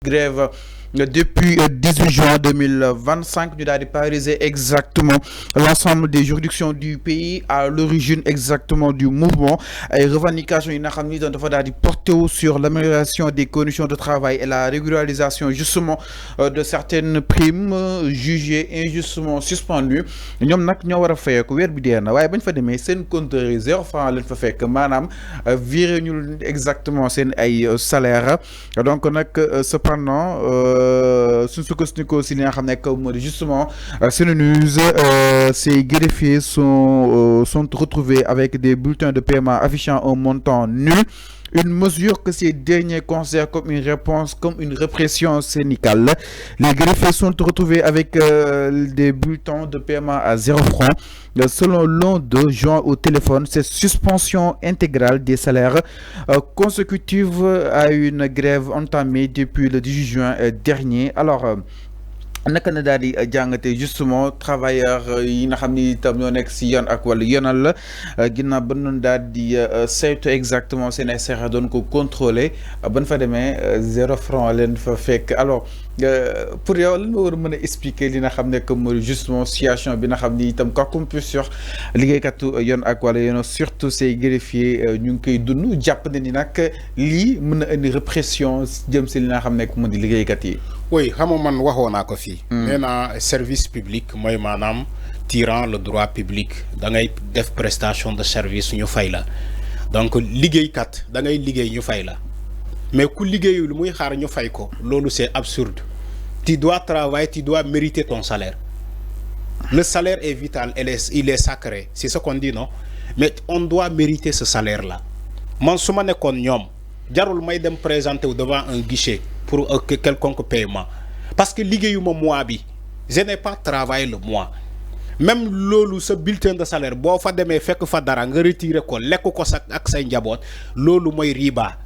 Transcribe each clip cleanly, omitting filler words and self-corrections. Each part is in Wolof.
grève depuis 18 juin 2025. Nous avons parisé exactement l'ensemble des juridictions du pays à l'origine exactement du mouvement et revendications portées sur l'amélioration des conditions de travail et la régularisation justement de certaines primes jugées injustement suspendues. Nous avons fait que compteur 0 franc lañ fa fekk maanaam viré ñu exactement seen ay salaire donc cependant suñ sukkandikoo si li nga xam ne justement Senenews ces greffiers sont retrouvés avec des bulletins de paiement affichant un montant nul. Une mesure que ces derniers considèrent comme une réponse, comme une répression syndicale. Les greffiers sont retrouvés avec des bulletins de paiement à 0 francs. Selon l'un de joint au téléphone, cette suspension intégrale des salaires consécutive à une grève entamée depuis le 18 juin dernier. Alors, naka na daal di jàngate justement travailleurs yi nga xam ni itam ñoo nekk si yoon ak wàllu yoonal la ginnaaw ba noonu daal di saytu exactement seen ay salaire doon ko contrôler ban fa demee 0 franc leen fa fekk. Alors pour yow lan nga war a mën a expliquer li nga xam ne que mooy justement situation bi nga xam ni itam quoi qu'on puisse sur liggéeykatu yoon ak wàllu yoon surtout ces greffiers ñu ngi koy dund jàpp ne ni nag lii mën na indi répression jëm si li nga xam ne que moo di liggéeykat yi. Oui, xam nga man waxoon naa ko fii. nee naa service public mooy maanaam tirant le droit public da ngay def prestation de service ñu fay la donc liggéeykat da ngay liggéey ñu fay la mais ku liggéeyul muy xaar ñu fay ko loolu c'est absurde. Tu dois travailler, tu dois mériter ton salaire. Le salaire est vital, il est sacré, c'est ce qu'on dit, non? Mais on doit mériter ce salaire-là. Man su ma nekkoon ñoom jarul may dem présenter devant un guichet pour quelconque paiement parce que liggéeyuma mois bi je n'ai pas travaillé le mois. Même loolu ce bulletin de salaire boo fa demee fekk fa dara nga retirer ko lekk ko sa ak say njaboot loolu mooy riba.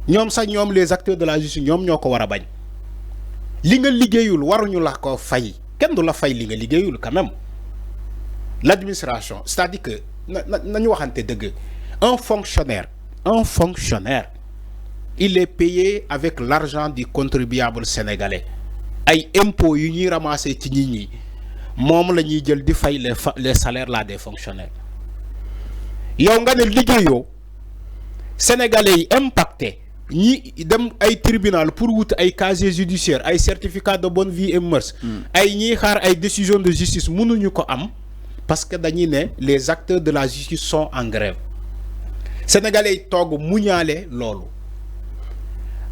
Ñoom sax ñoom les acteurs de la justice ñoom ñoo ko war a bañ. Li nga liggéeyul waruñu la ko fay kenn du la fay li nga liggéeyul quand même. L'administration c'est-à-dire que nañu waxante dëgg un fonctionnaire il est payé avec l'argent du contribuable sénégalais ay impôts yu ñuy ramasser ci nit ñi moom la ñuy jël di fay les salaires là des fonctionnaires. Yow nga ne liggéeyoo sénégalais yi impacté ñi dem ay tribunal pour wut ay casier judiciaire ay certificat de bonne vie et mœurs ay ñiy xaar ay décision de justice mënuñu ko am parce que dañuy ne les acteurs de la justice sont en grève. Sénégalais yi toog muñaale loolu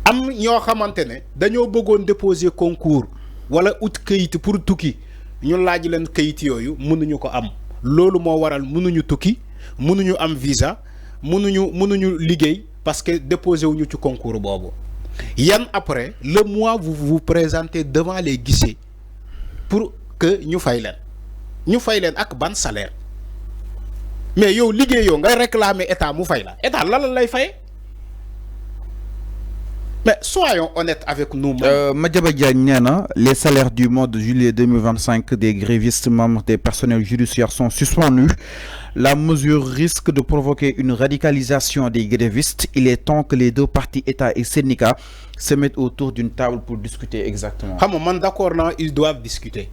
am ñoo xamante ne dañoo bëggoon déposer concours wala ut kayit pour tukki ñu laaj leen kayit yooyu mënuñu ko am loolu moo waral mënuñu tukki mënuñu am visa mënuñu liggéey parce que déposé wuñu ci concours boobu. Yan après le mois vous vous présentez devant les guichets pour que ñu fay leen ak ban salaire. Mais yow liggéeyoo ngay réclamer état mu fay la état lan lay fay. Mais soyons honnêtes avec nous. Madiaba Diagne, les salaires du mois de juillet 2025 des grévistes membres des personnels judiciaires sont suspendus. La mesure risque de provoquer une radicalisation des grévistes. Il est temps que les deux parties, État et syndicats, se mettent autour d'une table pour discuter exactement. Ah, moi, d'accord, non, ils doivent discuter.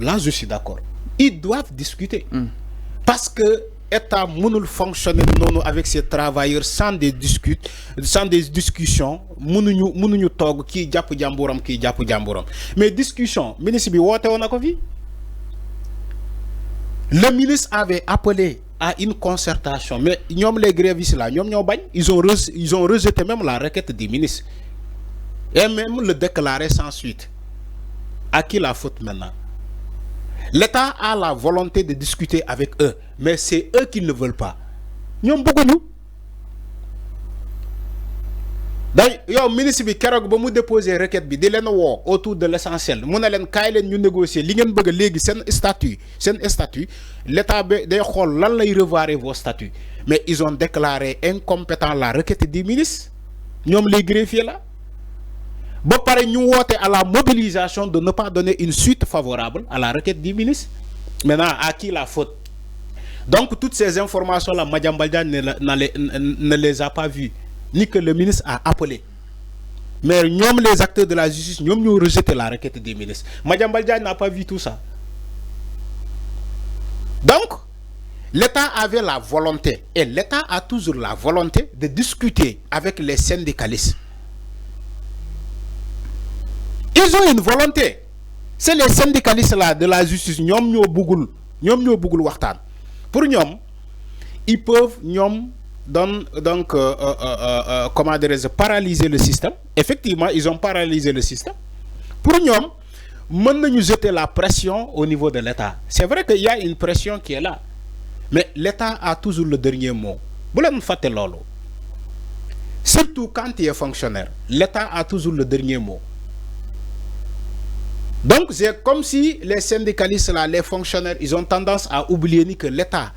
Là, je suis d'accord. Ils doivent discuter. Parce que État mënul fonctionner non avec ses travailleurs sans des discussions mënuñu toog kii jàpp jàmburam kii jàpp jàmburam mais discussion ministre bi woote woon na ko fi. Le ministre avait appelé à une concertation mais ñoom les grévistes là ñoom ñoo bañ ils ont rejeté même la requête du ministre et même le déclaré sans suite. À qui la faute maintenant? L'État a la volonté de discuter avec eux, mais c'est eux qui ne veulent pas. Ñom bëgguñu. Day yow ministre bi kérok ba mu déposer requête bi di leen woo autour de l'essentiel mu ne leen kaay leen ñu négocier li ngeen bëgg léegi seen statut l'État bi day xool lan lay revoir vos statuts mais ils ont déclaré incompétent la requête du ministre ñoom les greffiers là. Ba pare ñu woote à la mobilisation de ne pas donner une suite favorable à la requête du ministre. Maintenant, à qui la faute? Donc toutes ces informations-là, Madiambal Diagne ne les a pas vues, ni que le ministre a appelé. Mais nous, les acteurs de la justice, nous avons rejeté la requête des ministres. Madiambal Diagne n'a pas vu tout ça. Donc, l'État avait la volonté, et l'État a toujours la volonté de discuter avec les syndicalistes. Ils ont une volonté. C'est les syndicalistes là de la justice, pour nous, ils peuvent comment dire, paralyser le système. Effectivement, ils ont paralysé le système. Pour nous, nous jeter la pression au niveau de l'État. C'est vrai qu'il y a une pression qui est là. Mais l'État a toujours le dernier mot. Surtout quand il est fonctionnaire, l'État a toujours le dernier mot. Donc c'est comme si les syndicalistes là, les fonctionnaires, ils ont tendance à oublier que l'État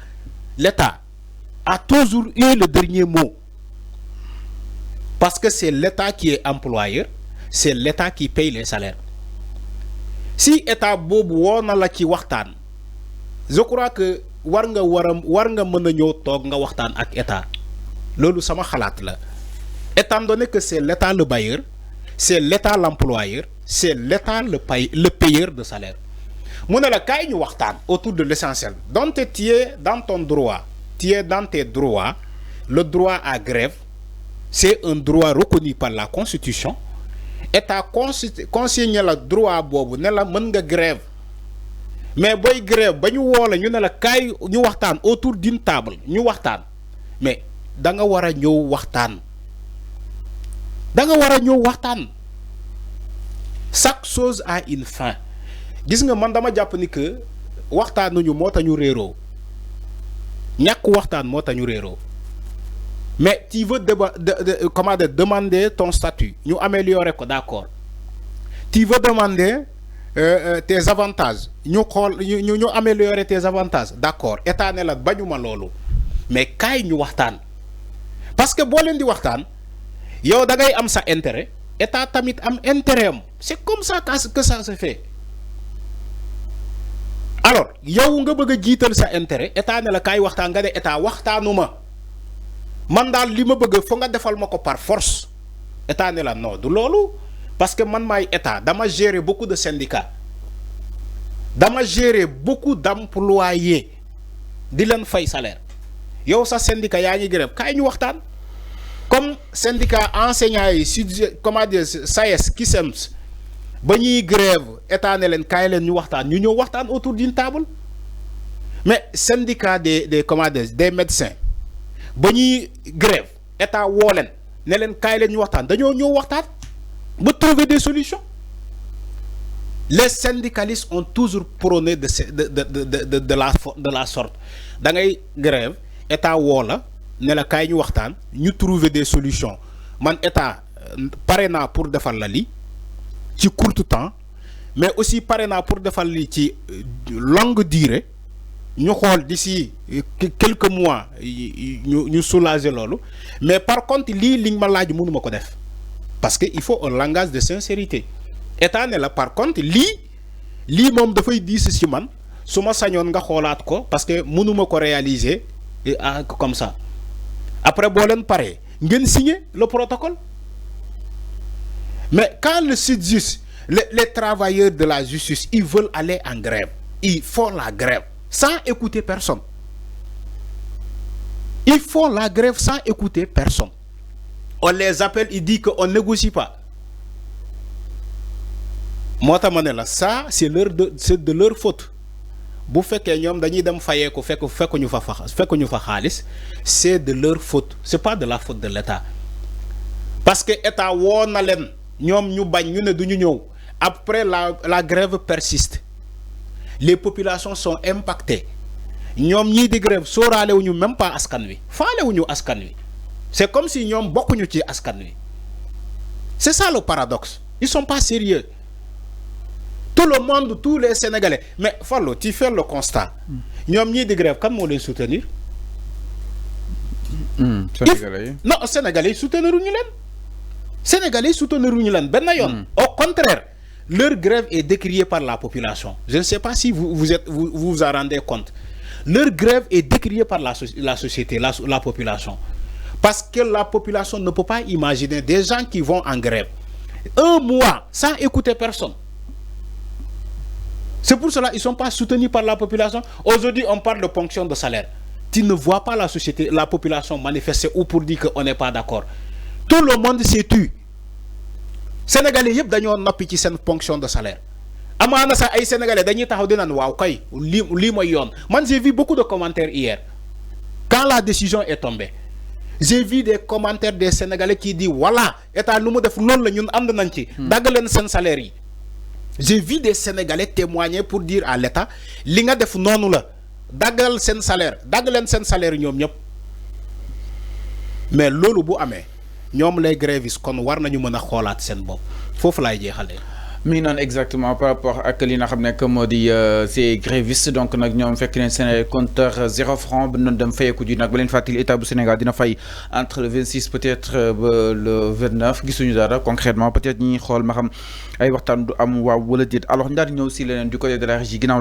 a toujours eu le dernier mot. Parce que c'est l'État qui est employeur, c'est l'État qui paye les salaires. Si l'État bobu wona la ci waxtan, je crois que war nga mëna ñëw tok nga waxtan ak État. Lolu sama xalaat la. Étant donné que c'est l'État le bailleur, c'est l'État l'employeur, c'est l'État le payeur de salaire. Mon la kay ñu waxtaan autour de l'essentiel. Donc tu es dans ton droit, tu es dans tes droits. Le droit à grève, c'est un droit reconnu par la Constitution. État consigné le droit bobu ne la mën nga grève. Mais boy grève ba ñu woo la ñu ne la kay ñu waxtaan autour d'une table ñu waxtaan. Mais da nga wara ñëw waxtaan. Da nga wara ñëw waxtaan. Chaque chose a une fin. Gis nga man dama japp ni que waxtaanuñu moo tax ñu réeroo ñàkk waxtaan moo tax ñu réeroo. Mais tu veux demander ton statut, nous améliorer quoi, d'accord. Tu veux demander tes avantages, nous améliorer tes avantages, d'accord. État ne la bañuma lolu. Mais kay ñu waxtaan. Parce que bo len di waxtaan, yow da ngay am sa intérêt, État tamit am intérêt am. C'est comme ça que ça se fait. Alors, yow nga bëgg jiital sa intérêt, État ne la kay waxtaan nga ne État waxtaanuma. Man dal li ma bëgg fo nga defal mako par force. État ne la non du lolu parce que man may État dama gérer beaucoup de syndicats. Dama gérer beaucoup d'employés di len fay salaire. Yow sa syndicat yaa ngi grève kay ñu waxtaan. Comme syndicat enseignants yi comment dire SAES KISEMS ba ñuy grève État ne len kay len ñu waxtaan ñu ñëw waxtaan autour d'une table. Mais syndicat des comment dire des médecins ba ñuy grève État woo leen ne leen kaay leen ñu waxtaan dañoo ñëw waxtaan ba trouver des solutions. Les syndicalistes ont toujours prôné de la sorte da ngay grève État woo la ne la kaay ñu waxtaan ñu trouver des solutions. Man État pare naa pour defal la li ci court temps mais aussi pare naa pour defal li ci longue durée. Nous avons d'ici quelques mois nous soulager lolu mais par contre li liñ ma laaj mënuma ko def parce que il faut un langage de sincérité. État ne la par contre li mom da fay diis ci man suma sañon nga xolaat ko parce que mënuma ko réaliser comme ça. Après bo len paré ngeen signer le protocole. Mais quand le SYTJUST les travailleurs de la justice ils veulent aller en grève, ils font la grève sans écouter personne. Ils font la grève sans écouter personne. On les appelle, ils disent qu'on ne négocie pas. Moi, ça, c'est de leur faute. Bu fekkee ñoom dañuy dem fayé ko fekk ñu fa xaliss, c'est de leur faute. C'est pas de la faute de l'État. Parce que État woo na leen ñoom ñu bañ ñu ne duñu ñëw. Après la grève persiste. Les populations sont impactées. Ñom ñi di grève soralé wuñu même pas askan wi. Faalé wuñu askan wi. C'est comme si ñom bokkuñu ci askan wi. C'est ça le paradoxe. Ils sont pas sérieux. Tout le monde, tous les Sénégalais. Mais Fallo, tu fais le constat. Ñom ñi di grève kan mo lay soutenir? Sénégalais. Non, Sénégalais soutenir ñu len. Sénégalais soutenir ñu len ben yoon. Au contraire, leur grève est décriée par la population. Je ne sais pas si vous vous en rendez compte. Leur grève est décriée par la société, la population. Parce que la population ne peut pas imaginer des gens qui vont en grève. un mois sans écouter personne. C'est pour cela qu'ils ne sont pas soutenus par la population. Aujourd'hui, on parle de ponction de salaire. Tu ne vois pas la société, la population manifester ou pour dire qu'on n'est pas d'accord. Tout le monde s'est tué. Sénégalais yëpp dañoo noppi ci seen ponction de salaire. Amaana sax ay Sénégalais dañuy taxaw di naan waaw kay lii mooy yoon. Man j'ai vu beaucoup de commentaires hier. Quand la décision est tombée, j'ai vu des commentaires des Sénégalais qui disent voilà état lu mu def noonu la ñun ànd nañ ci. dagg leen seen salaire yi. J'ai vu des Sénégalais témoigner pour dire à l'État li nga def noonu la daggal seen salaire dagg leen seen salaire ñoom ñëpp mais loolu bu amee ñoom les grévistes kon war nañu mën a xoolaat seen bopp foofu laay jeexalee. mi non exactement par rapport ak li nga xam ne que moo di ces grévistes donc nag ñoom fekk nañ seen compteur 0 franc ba noonu dem fayeeku ji nag ba leen fàttali état bu Sénégal dina fay entre le 26 peut-être ba le 29 gisuñu dara concrètement peut-être ñi xool ma xam ay waxtaan du am waaw wala déet alors ñu daal di ñëw si leneen du côté de la régie ginnaaw